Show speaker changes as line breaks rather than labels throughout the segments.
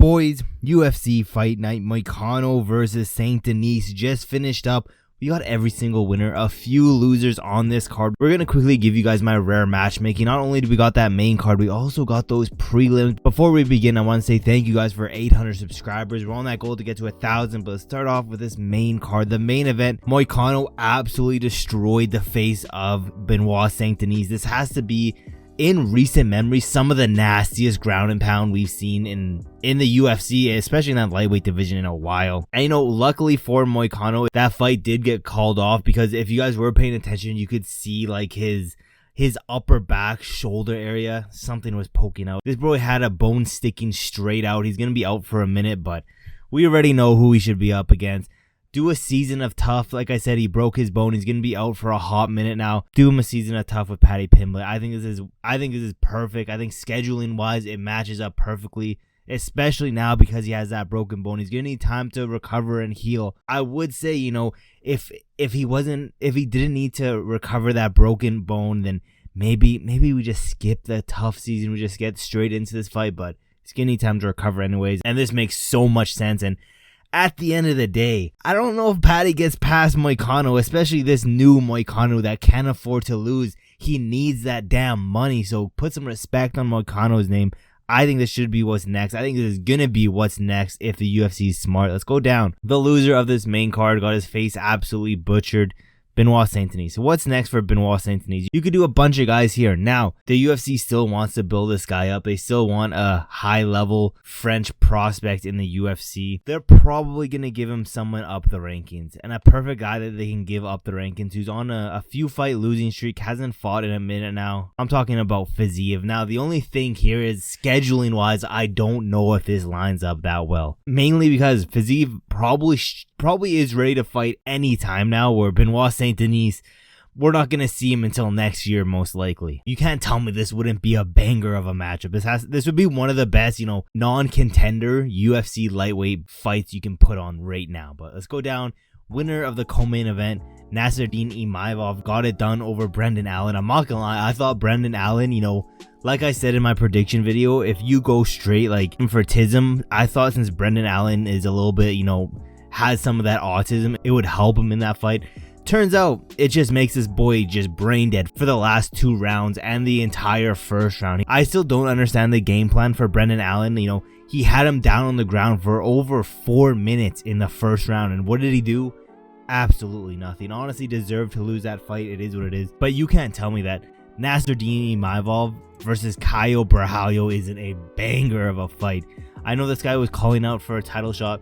Boys, UFC Fight Night Moicano versus St. Denis just finished up. We got every single winner, a few losers on this card. We're going to quickly give you guys my rare matchmaking. Not only do we got that main card, we also got those prelims. Before we begin, I want to say thank you guys for 800 subscribers. We're on that goal to get to 1,000, but let's start off with this main card. The main event, Moicano absolutely destroyed the face of Benoit St. Denis. This has to be, in recent memory, some of the nastiest ground and pound we've seen in the UFC, especially in that lightweight division, in a while. And luckily for Moicano, that fight did get called off, because if you guys were paying attention, you could see like his upper back shoulder area, something was poking out. This boy had a bone sticking straight out. He's gonna be out for a minute, but we already know who he should be up against. Do a season of tough. Like I said, he broke his bone. He's gonna be out for a hot minute now. Do him a season of tough with Paddy Pimblett. I think this is perfect. I think scheduling wise, it matches up perfectly, especially now because he has that broken bone. He's gonna need time to recover and heal. I would say, if he didn't need to recover that broken bone, then maybe we just skip the tough season. We just get straight into this fight. But he's gonna need time to recover anyways, and this makes so much sense. And at the end of the day, I don't know if Paddy gets past Moicano, especially this new Moicano that can't afford to lose. He needs that damn money, so put some respect on Moicano's name. I think this should be what's next. I think this is going to be what's next if the UFC is smart. Let's go down. The loser of this main card got his face absolutely butchered. Benoit St. Denis. So what's next for Benoit St. Denis? You could do a bunch of guys here. Now, the UFC still wants to build this guy up. They still want a high-level French prospect in the UFC. They're probably going to give him someone up the rankings. And a perfect guy that they can give up the rankings, who's on a few-fight losing streak, hasn't fought in a minute now. I'm talking about Ziam. Now, the only thing here is, scheduling-wise, I don't know if this lines up that well. Mainly because Ziam probably is ready to fight anytime now, where Benoit St. Denis, we're not going to see him until next year, most likely. You can't tell me this wouldn't be a banger of a matchup. This would be one of the best, non-contender UFC lightweight fights you can put on right now. But let's go down. Winner of the co-main event, Nassourdine Imavov, got it done over Brendan Allen. I'm not gonna lie, I thought Brendan Allen, like I said in my prediction video, if you go straight like for TISM, I thought since Brendan Allen is a little bit, has some of that autism, it would help him in that fight. Turns out, it just makes this boy just brain dead for the last 2 rounds and the entire first round. I still don't understand the game plan for Brendan Allen. He had him down on the ground for over 4 minutes in the first round. And what did he do? Absolutely nothing. Honestly, deserved to lose that fight. It is what it is. But you can't tell me that Nassourdine Imavov versus Caio Borralho isn't a banger of a fight. I know this guy was calling out for a title shot.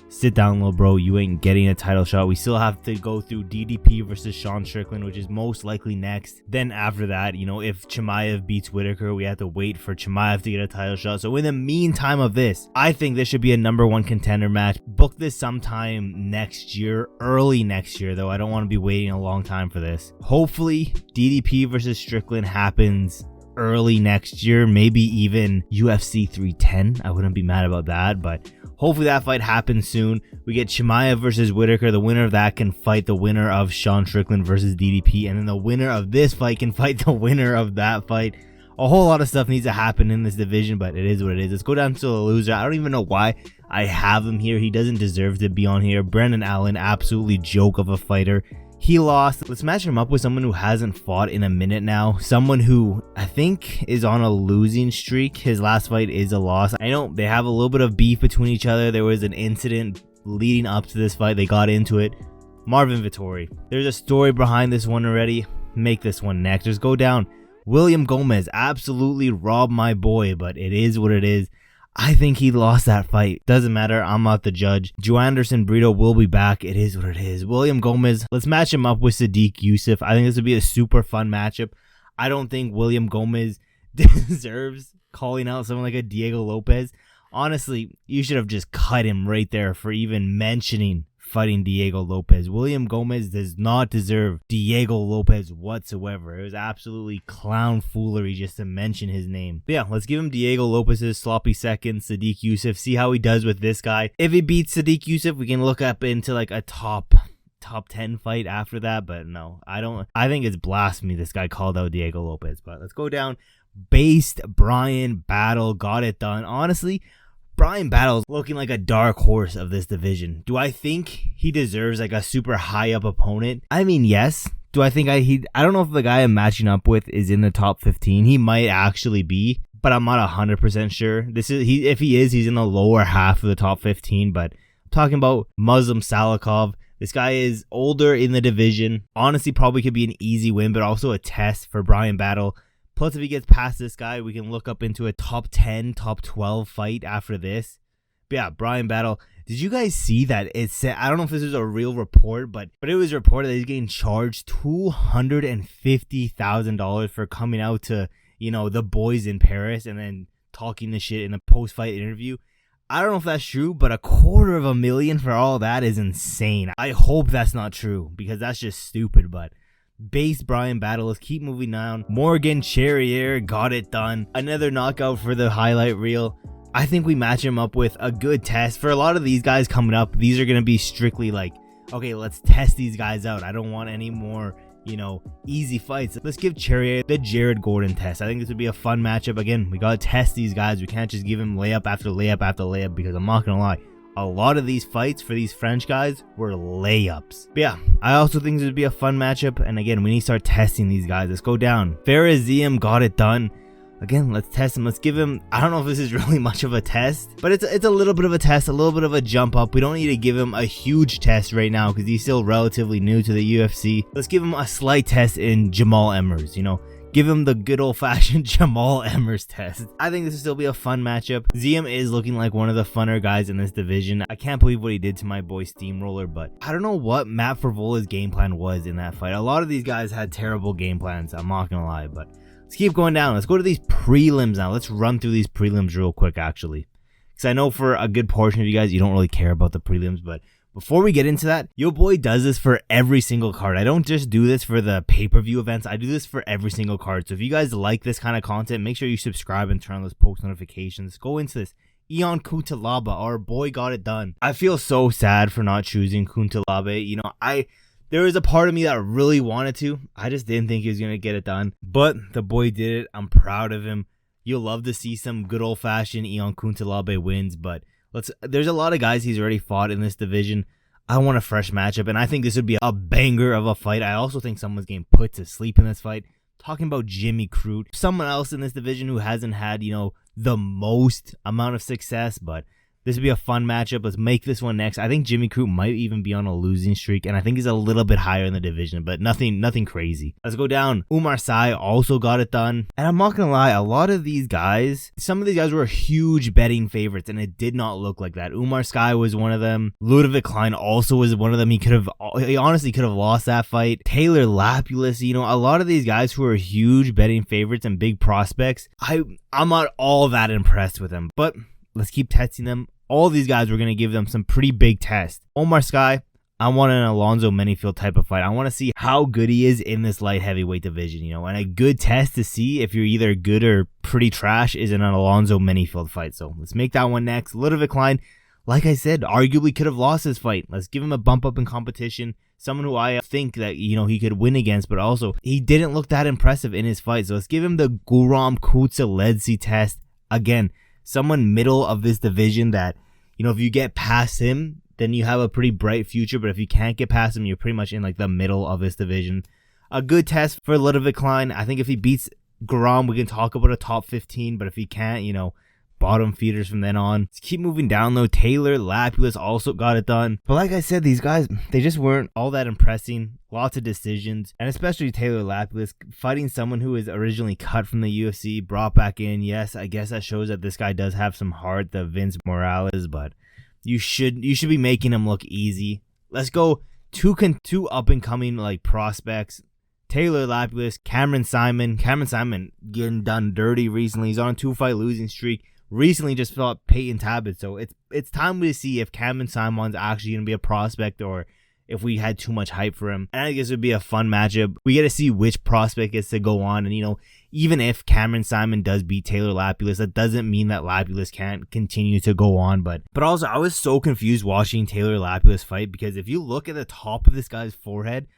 Sit down, little bro. You ain't getting a title shot. We still have to go through DDP versus Sean Strickland, which is most likely next. Then after that, if Chimaev beats Whitaker, we have to wait for Chimaev to get a title shot. So in the meantime of this, I think this should be a #1 contender match. Book this sometime next year, early next year, though. I don't want to be waiting a long time for this. Hopefully, DDP versus Strickland happens early next year, maybe even UFC 310. I wouldn't be mad about that, but hopefully that fight happens soon. We get Chimaev versus Whitaker. The winner of that can fight the winner of Sean Strickland versus DDP, and then the winner of this fight can fight the winner of that fight. A whole lot of stuff needs to happen in this division, but it is what it is. Let's go down to the loser. I don't even know why I have him here. He doesn't deserve to be on here. Brendan Allen, absolutely joke of a fighter. He lost. Let's match him up with someone who hasn't fought in a minute now. Someone who I think is on a losing streak. His last fight is a loss. I know they have a little bit of beef between each other. There was an incident leading up to this fight. They got into it. Marvin Vettori. There's a story behind this one already. Make this one next. Just go down. William Gomis absolutely robbed my boy, but it is what it is. I think he lost that fight. Doesn't matter. I'm not the judge. Joanderson, Brito will be back. It is what it is. William Gomis, let's match him up with Sodiq Yusuff. I think this would be a super fun matchup. I don't think William Gomis deserves calling out someone like a Diego Lopez. Honestly, you should have just cut him right there for even mentioning fighting Diego Lopez. William Gomis does not deserve Diego Lopez whatsoever. It was absolutely clown foolery just to mention his name. But yeah, let's give him Diego Lopez's sloppy second, Sodiq Yusuff, see how he does with this guy. If he beats Sodiq Yusuff, we can look up into like a top 10 fight after that, but no, I think it's blasphemy this guy called out Diego Lopez. But let's go down. Based Bryan Battle got it done. Honestly, Bryan Battle's looking like a dark horse of this division. Do I think he deserves like a super high up opponent? I mean, yes. Do I think I don't know if the guy I'm matching up with is in the top 15. He might actually be, but I'm not 100% sure. If he is, he's in the lower half of the top 15, but I'm talking about Muslim Salikov. This guy is older in the division. Honestly, probably could be an easy win, but also a test for Bryan Battle. Plus, if he gets past this guy, we can look up into a top 10, top 12 fight after this. But yeah, Bryan Battle. Did you guys see that? It said, I don't know if this was a real report, but it was reported that he's getting charged $250,000 for coming out to, the boys in Paris and then talking the shit in a post-fight interview. I don't know if that's true, but $250,000 for all that is insane. I hope that's not true because that's just stupid, but base Bryan Battle. Let's keep moving down. Morgan Charriere got it done. Another knockout for the highlight reel. I think we match him up with a good test. For a lot of these guys coming up, these are going to be strictly like, okay, let's test these guys out. I don't want any more, easy fights. Let's give Charriere the Jared Gordon test. I think this would be a fun matchup. Again, we got to test these guys. We can't just give him layup after layup after layup because I'm not going to lie. A lot of these fights for these French guys were layups. But yeah, I also think this would be a fun matchup. And again, we need to start testing these guys. Let's go down. Ziam got it done. Again, let's test him. Let's give him, I don't know if this is really much of a test, but it's a little bit of a test, a little bit of a jump up. We don't need to give him a huge test right now because he's still relatively new to the UFC. Let's give him a slight test in Jamal Emmers, Give him the good old-fashioned Jamal Emmers test. I think this will still be a fun matchup. Ziam is looking like one of the funner guys in this division. I can't believe what he did to my boy Steamroller, but I don't know what Matt Frevola's game plan was in that fight. A lot of these guys had terrible game plans, I'm not gonna lie, but let's keep going down. Let's go to these prelims now. Let's run through these prelims real quick, actually. Because I know for a good portion of you guys, you don't really care about the prelims, but before we get into that, your boy does this for every single card. I don't just do this for the pay-per-view events. I do this for every single card. So if you guys like this kind of content, make sure you subscribe and turn on those post notifications. Go into this. Ion Cuțelaba, our boy got it done. I feel so sad for not choosing Cuțelaba. There was a part of me that really wanted to. I just didn't think he was going to get it done. But the boy did it. I'm proud of him. You'll love to see some good old-fashioned Ion Cuțelaba wins, but there's a lot of guys he's already fought in this division. I want a fresh matchup, and I think this would be a banger of a fight. I also think someone's getting put to sleep in this fight. Talking about Jimmy Crute, someone else in this division who hasn't had, the most amount of success, but this would be a fun matchup. Let's make this one next. I think Jimmy Crute might even be on a losing streak, and I think he's a little bit higher in the division, but nothing crazy. Let's go down. Oumar Sy also got it done. And I'm not going to lie, a lot of these guys, some of these guys were huge betting favorites, and it did not look like that. Oumar Sy was one of them. Ludovit Klein also was one of them. He honestly could have lost that fight. Taylor Lapilus, a lot of these guys who are huge betting favorites and big prospects, I'm not all that impressed with them, but let's keep testing them. All these guys, we're going to give them some pretty big tests. Oumar Sy, I want an Alonzo Menifield type of fight. I want to see how good he is in this light heavyweight division, and a good test to see if you're either good or pretty trash is in an Alonzo Menifield fight. So let's make that one next. Ludovit Klein, like I said, arguably could have lost this fight. Let's give him a bump up in competition. Someone who I think that, he could win against, but also he didn't look that impressive in his fight. So let's give him the Guram Cuțelaba test. Again, someone middle of this division that, if you get past him, then you have a pretty bright future. But if you can't get past him, you're pretty much in like the middle of this division. A good test for Ludovit Klein. I think if he beats Guram, we can talk about a top 15. But if he can't, bottom feeders from then on. Let's keep moving down though. Taylor Lapilus also got it done. But like I said, these guys, they just weren't all that impressing. Lots of decisions. And especially Taylor Lapilus fighting someone who was originally cut from the UFC, brought back in. Yes, I guess that shows that this guy does have some heart, the Vince Morales, but you should be making him look easy. Let's go two up and coming like prospects. Taylor Lapilus, Cameron Simon getting done dirty recently. He's on a 2-fight losing streak. Recently just fought Peyton Tabit, so it's time to see if Cameron Simon's actually going to be a prospect or if we had too much hype for him. And I guess it would be a fun matchup. We get to see which prospect gets to go on, and even if Cameron Simon does beat Taylor Lapilus, that doesn't mean that Lapilus can't continue to go on. But also, I was so confused watching Taylor Lapilus fight because if you look at the top of this guy's forehead,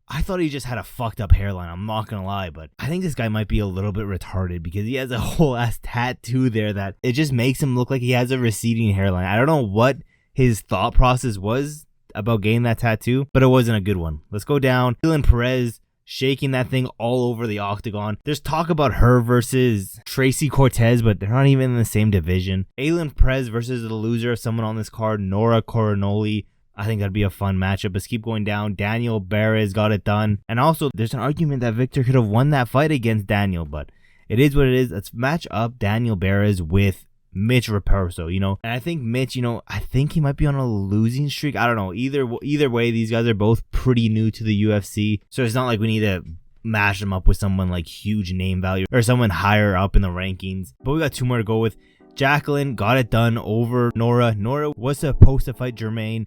I thought he just had a fucked up hairline, I'm not gonna lie, but I think this guy might be a little bit retarded because he has a whole ass tattoo there that it just makes him look like he has a receding hairline. I don't know what his thought process was about getting that tattoo, but it wasn't a good one. Let's go down. Ailin Perez shaking that thing all over the octagon. There's talk about her versus Tracy Cortez, but they're not even in the same division. Ailin Perez versus the loser of someone on this card, Nora Coronoli. I think that'd be a fun matchup. Let's keep going down. Daniel Barez got it done. And also, there's an argument that Victor could have won that fight against Daniel, but it is what it is. Let's match up Daniel Barez with Mitch Raposo, you know. And I think Mitch, you know, I think he might be on a losing streak. I don't know. Either way, these guys are both pretty new to the UFC. So it's not like we need to mash them up with someone like huge name value or someone higher up in the rankings. But we got 2 more to go with. Jacqueline got it done over Nora. Nora was supposed to fight Jermaine.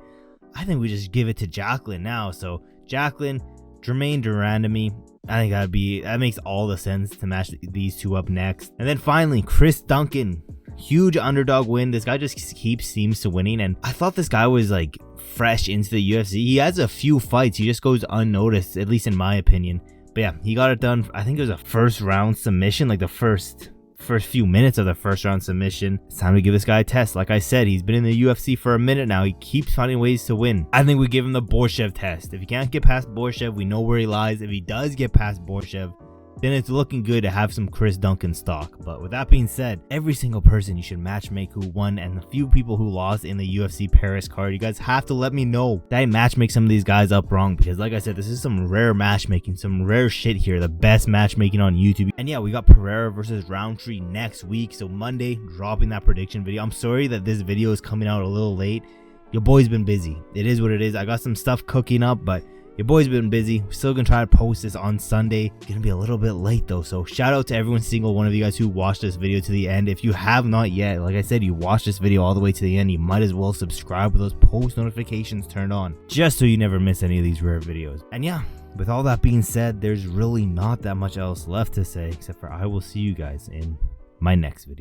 I think we just give it to Jacqueline now. So Jacqueline, Jermaine Durandamy. I think that makes all the sense to match these 2 up next. And then finally, Chris Duncan. Huge underdog win. This guy just seems to winning, and I thought this guy was like fresh into the UFC. He has a few fights, he just goes unnoticed, at least in my opinion. But yeah, he got it done. I think it was a first round submission, like the first few minutes of the first round submission. It's time to give this guy a test. Like I said, he's been in the UFC for a minute now. He keeps finding ways to win. I think we give him the Borshev test. If he can't get past Borshev, we know where he lies. If he does get past Borshev, then it's looking good to have some Chris Duncan stock. But with that being said, every single person you should matchmake who won and the few people who lost in the UFC Paris card, you guys have to let me know that I matchmake some of these guys up wrong, because like I said, this is some rare matchmaking, some rare shit here, the best matchmaking on YouTube. And yeah, we got Pereira versus Roundtree next week, so Monday, dropping that prediction video. I'm sorry that this video is coming out a little late. Your boy's been busy. It is what it is. I got some stuff cooking up, but your boy's been busy. We're still gonna try to post this on Sunday. It's gonna be a little bit late though, so shout out to every single one of you guys who watched this video to the end. If you have not yet, like I said, you watched this video all the way to the end, you might as well subscribe with those post notifications turned on, just so you never miss any of these rare videos. And yeah, with all that being said, there's really not that much else left to say, except for I will see you guys in my next video.